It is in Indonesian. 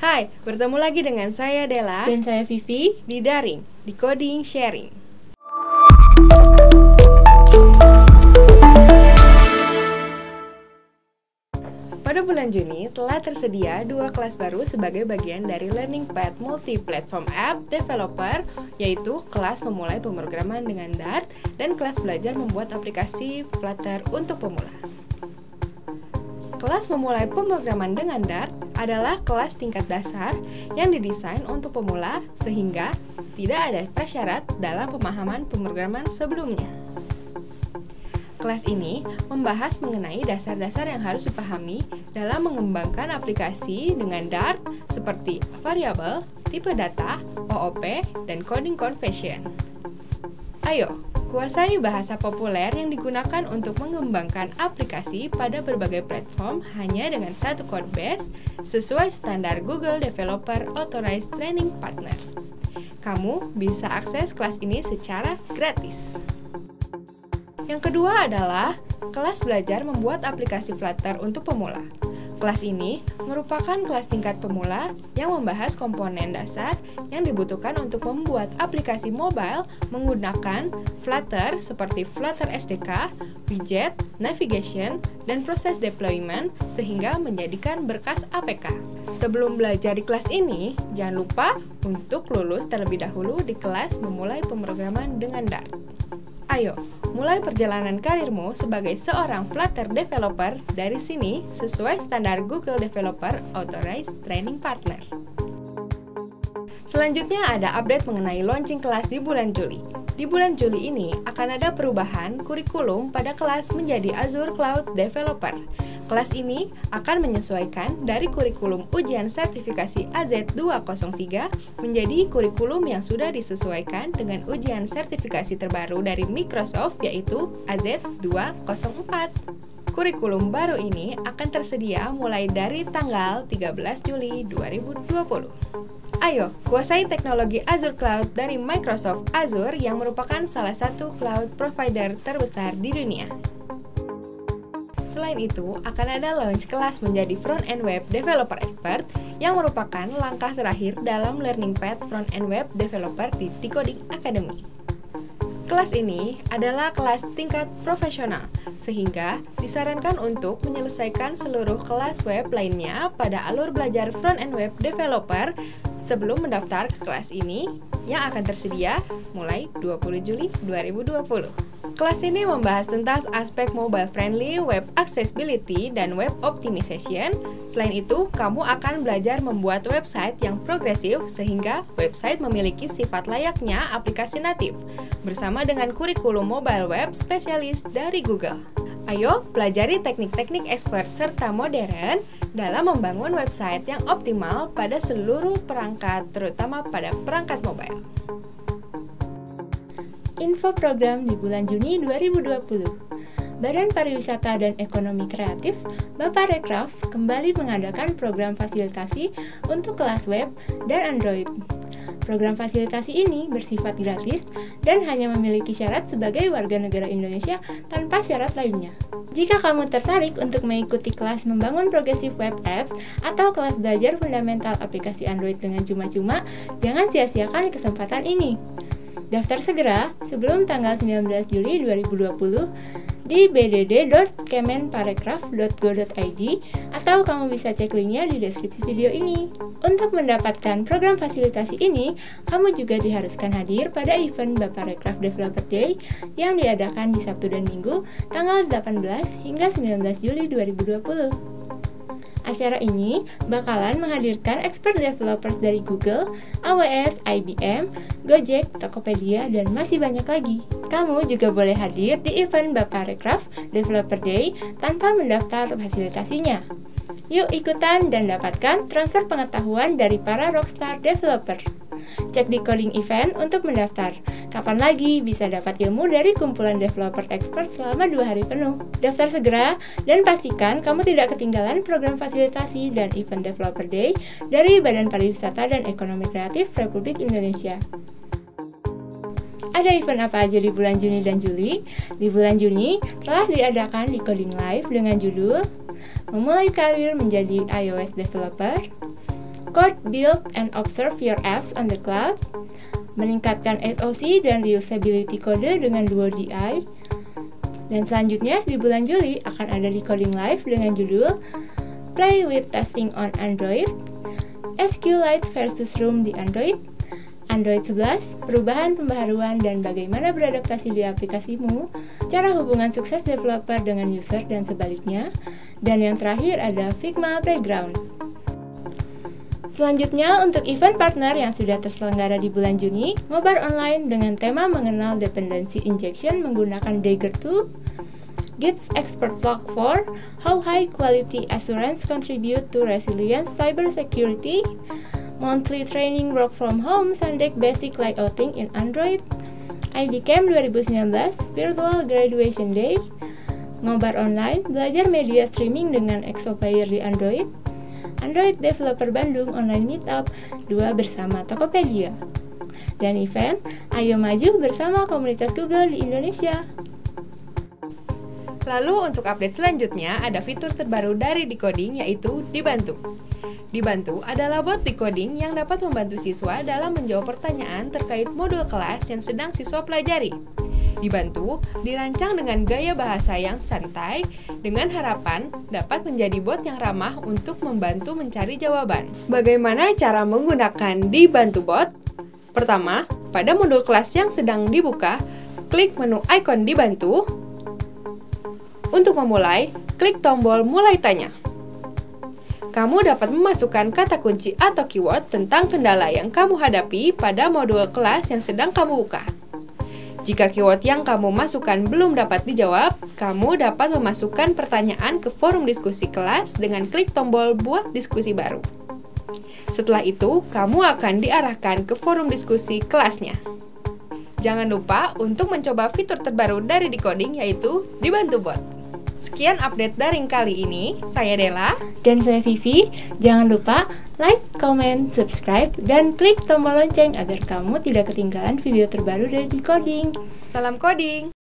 Hai, bertemu lagi dengan saya Della Dan saya Vivi di Daring, di Coding Sharing. Pada bulan Juni telah tersedia 2 kelas baru sebagai bagian dari Learning Path Multi-Platform App Developer, yaitu kelas memulai pemrograman dengan Dart dan kelas belajar membuat aplikasi Flutter untuk pemula. Kelas memulai pemrograman dengan Dart adalah kelas tingkat dasar yang didesain untuk pemula sehingga tidak ada prasyarat dalam pemahaman pemrograman sebelumnya. Kelas ini membahas mengenai dasar-dasar yang harus dipahami dalam mengembangkan aplikasi dengan Dart seperti variabel, tipe data, OOP, dan coding convention. Ayo, kuasai bahasa populer yang digunakan untuk mengembangkan aplikasi pada berbagai platform hanya dengan satu code base sesuai standar Google Developer Authorized Training Partner. Kamu bisa akses kelas ini secara gratis. Yang kedua adalah kelas belajar membuat aplikasi Flutter untuk pemula. Kelas ini merupakan kelas tingkat pemula yang membahas komponen dasar yang dibutuhkan untuk membuat aplikasi mobile menggunakan Flutter seperti Flutter SDK, widget, navigation, dan proses deployment sehingga menjadikan berkas APK. Sebelum belajar di kelas ini, jangan lupa untuk lulus terlebih dahulu di kelas memulai pemrograman dengan Dart. Ayo, mulai perjalanan karirmu sebagai seorang Flutter developer dari sini sesuai standar Google Developer Authorized Training Partner. Selanjutnya ada update mengenai launching kelas di bulan Juli. Di bulan Juli ini akan ada perubahan kurikulum pada kelas menjadi Azure Cloud Developer. Kelas ini akan menyesuaikan dari kurikulum ujian sertifikasi AZ203 menjadi kurikulum yang sudah disesuaikan dengan ujian sertifikasi terbaru dari Microsoft yaitu AZ204. Kurikulum baru ini akan tersedia mulai dari tanggal 13 Juli 2020. Ayo, kuasai teknologi Azure Cloud dari Microsoft Azure yang merupakan salah satu cloud provider terbesar di dunia. Selain itu, akan ada launch kelas menjadi Front-End Web Developer Expert yang merupakan langkah terakhir dalam Learning Path Front-End Web Developer di Coding Academy. Kelas ini adalah kelas tingkat profesional, sehingga disarankan untuk menyelesaikan seluruh kelas web lainnya pada alur belajar Front-End Web Developer sebelum mendaftar ke kelas ini yang akan tersedia mulai 20 Juli 2020. Kelas ini membahas tuntas aspek mobile friendly, web accessibility, dan web optimization. Selain itu, kamu akan belajar membuat website yang progresif sehingga website memiliki sifat layaknya aplikasi natif bersama dengan kurikulum mobile web spesialis dari Google. Ayo, pelajari teknik-teknik expert serta modern dalam membangun website yang optimal pada seluruh perangkat, terutama pada perangkat mobile. Info program di bulan Juni 2020. Badan Pariwisata dan Ekonomi Kreatif Baparekraf kembali mengadakan program fasilitasi untuk kelas web dan Android. Program fasilitasi ini bersifat gratis dan hanya memiliki syarat sebagai warga negara Indonesia tanpa syarat lainnya. Jika kamu tertarik untuk mengikuti kelas membangun progressive web apps atau kelas belajar fundamental aplikasi Android dengan cuma-cuma, jangan sia-siakan kesempatan ini. Daftar segera sebelum tanggal 19 Juli 2020 di bdd.kemenparekraf.go.id atau kamu bisa cek linknya di deskripsi video ini. Untuk mendapatkan program fasilitasi ini, kamu juga diharuskan hadir pada event Baparekraf Developer Day yang diadakan di Sabtu dan Minggu tanggal 18 hingga 19 Juli 2020. Acara ini bakalan menghadirkan expert developers dari Google, AWS, IBM, Gojek, Tokopedia, dan masih banyak lagi. Kamu juga boleh hadir di event Baparekraf Developer Day tanpa mendaftar fasilitasinya. Yuk ikutan dan dapatkan transfer pengetahuan dari para rockstar developer. Cek di Coding Event untuk mendaftar. Kapan lagi bisa dapat ilmu dari kumpulan developer expert selama 2 hari penuh? Daftar segera dan pastikan kamu tidak ketinggalan program fasilitasi dan event Developer Day dari Badan Pariwisata dan Ekonomi Kreatif Republik Indonesia. Ada event apa aja di bulan Juni dan Juli? Di bulan Juni telah diadakan di Coding Live dengan judul Memulai Karir Menjadi iOS Developer, support, build, and observe your apps on the cloud, meningkatkan SOC dan reusability kode dengan Duo DI. Dan selanjutnya di bulan Juli akan ada Decoding Live dengan judul Play with Testing on Android, SQLite versus Room di Android, Android 11, perubahan pembaharuan dan bagaimana beradaptasi di aplikasimu, cara hubungan sukses developer dengan user dan sebaliknya, dan yang terakhir ada Figma Playground. Selanjutnya untuk event partner yang sudah terselenggara di bulan Juni, ngobar online dengan tema mengenal dependency injection menggunakan Dagger 2, Git's Expert Log 4, How High Quality Assurance Contribute to Resilient Cybersecurity, Monthly Training Work from Home Sandeck Basic Layouting in Android, ID Camp 2019 Virtual Graduation Day, ngobar online, belajar media streaming dengan Exoplayer di Android, Android Developer Bandung Online Meetup 2 bersama Tokopedia, dan event Ayo Maju bersama komunitas Google di Indonesia. Lalu untuk update selanjutnya ada fitur terbaru dari Decoding yaitu Dibantu. Dibantu adalah bot decoding yang dapat membantu siswa dalam menjawab pertanyaan terkait modul kelas yang sedang siswa pelajari. Dibantu dirancang dengan gaya bahasa yang santai dengan harapan dapat menjadi bot yang ramah untuk membantu mencari jawaban. Bagaimana cara menggunakan Dibantu bot? Pertama, pada modul kelas yang sedang dibuka, klik menu ikon Dibantu. Untuk memulai, klik tombol Mulai Tanya. Kamu dapat memasukkan kata kunci atau keyword tentang kendala yang kamu hadapi pada modul kelas yang sedang kamu buka. Jika keyword yang kamu masukkan belum dapat dijawab, kamu dapat memasukkan pertanyaan ke forum diskusi kelas dengan klik tombol Buat Diskusi Baru. Setelah itu, kamu akan diarahkan ke forum diskusi kelasnya. Jangan lupa untuk mencoba fitur terbaru dari Decoding yaitu Dibantu Bot. Sekian update daring kali ini, saya Della. Dan saya Vivi. Jangan lupa like, comment, subscribe, dan klik tombol lonceng agar kamu tidak ketinggalan video terbaru dari Decoding. Salam coding!